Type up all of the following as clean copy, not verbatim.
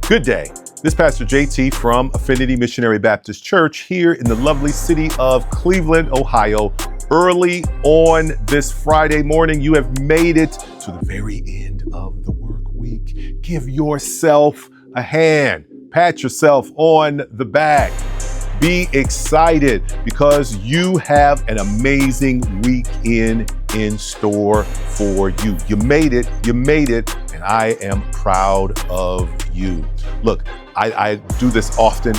Good day. This is Pastor JT from Affinity Missionary Baptist Church here in the lovely city of Cleveland, Ohio. Early on this Friday morning, you have made it to the very end of the work week. Give yourself a hand. Pat yourself on the back. Be excited because you have an amazing weekend in store for you. You made it, and I am proud of you. Look, I do this often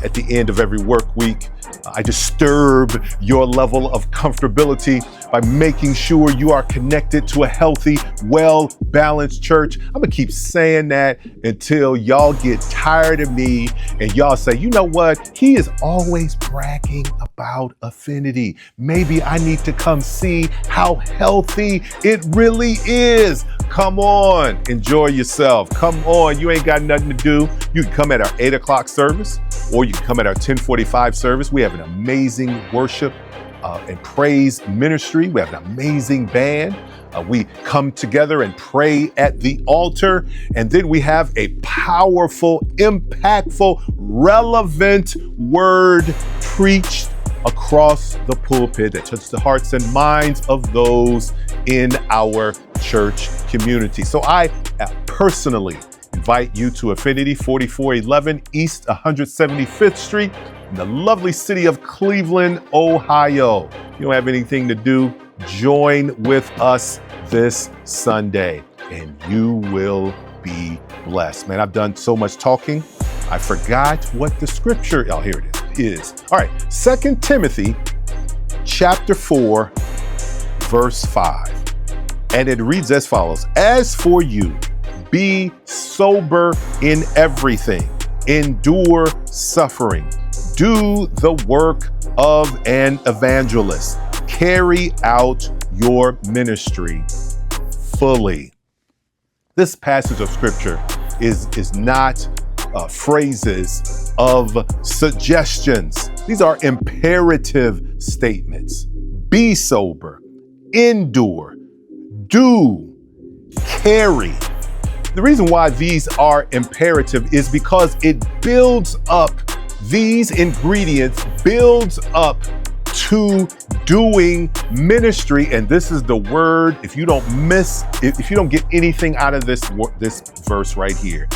at the end of every work week. I disturb your level of comfortability by making sure you are connected to a healthy, well-balanced church. I'm gonna keep saying that until y'all get tired of me and y'all say, you know what? He is always bragging about Affinity. Maybe I need to come see how healthy it really is. Come on, enjoy yourself. Come on, you ain't got nothing to do. You can come at our 8 o'clock service or you can come at our 10:45 service. We have an amazing worship and praise ministry. We have an amazing band. We come together and pray at the altar. And then we have a powerful, impactful, relevant word preached across the pulpit that touches the hearts and minds of those in our church community. So I personally invite you to Affinity 4411 East 175th Street in the lovely city of Cleveland, Ohio. You don't have anything to do, join with us this Sunday and you will be blessed. Man, I've done so much talking. I forgot what the scripture, oh, here it is. All right, 2 Timothy chapter 4, verse 5. And it reads as follows: as for you, be sober in everything, endure suffering, do the work of an evangelist, carry out your ministry fully. This passage of scripture is not phrases of suggestions. These are imperative statements. Be sober, endure, do, carry. The reason why these are imperative is because it builds up, these ingredients builds up to doing ministry. And this is the word, if you don't get anything out of this verse right here,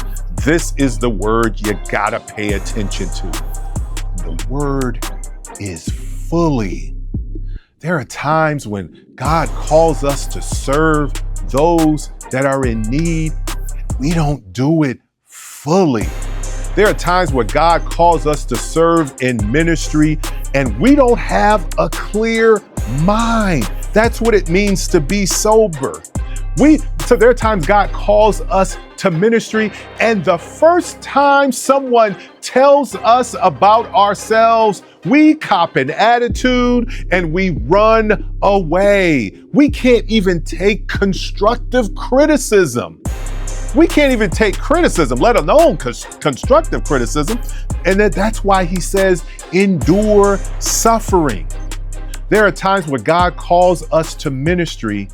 this is the word you gotta pay attention to. The word is fully. There are times when God calls us to serve those that are in need. We don't do it fully. There are times where God calls us to serve in ministry and we don't have a clear mind. That's what it means to be sober. So there are times God calls us to ministry, and the first time someone tells us about ourselves, we cop an attitude and we run away. We can't even take constructive criticism. We can't even take criticism, let alone constructive criticism. And that's why he says, endure suffering. There are times where God calls us to ministry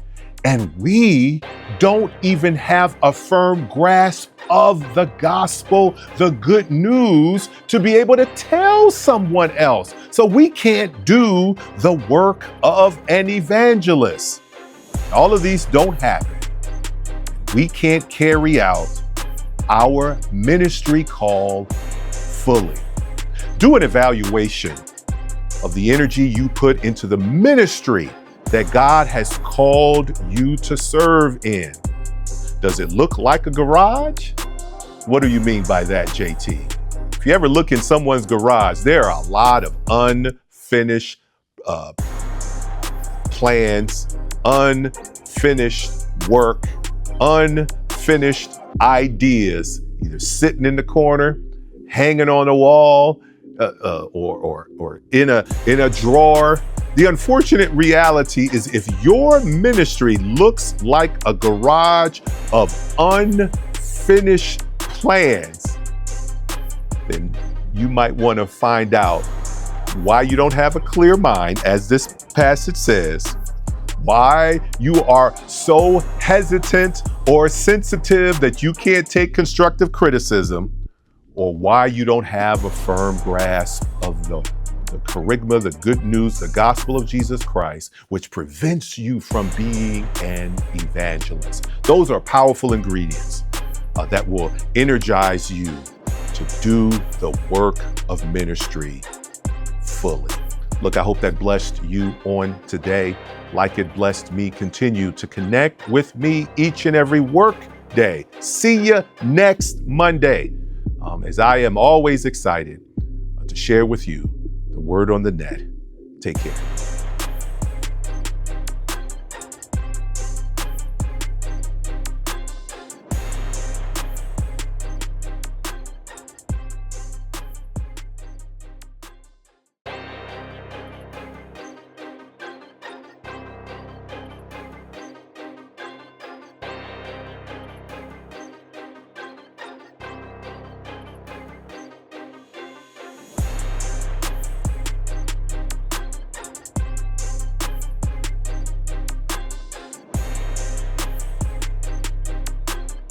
and we don't even have a firm grasp of the gospel, the good news, to be able to tell someone else. So we can't do the work of an evangelist. All of these don't happen. We can't carry out our ministry call fully. Do an evaluation of the energy you put into the ministry that God has called you to serve in. Does it look like a garage? What do you mean by that, JT? If you ever look in someone's garage, there are a lot of unfinished plans, unfinished work, unfinished ideas, either sitting in the corner, hanging on the wall, or in a drawer. The unfortunate reality is if your ministry looks like a garage of unfinished plans, then you might want to find out why you don't have a clear mind, as this passage says, why you are so hesitant or sensitive that you can't take constructive criticism, or why you don't have a firm grasp of the charisma, the good news, the gospel of Jesus Christ, which prevents you from being an evangelist. Those are powerful ingredients that will energize you to do the work of ministry fully. Look, I hope that blessed you on today. Like it blessed me. Continue to connect with me each and every work day. See you next Monday, as I am always excited to share with you the word on the net. Take care.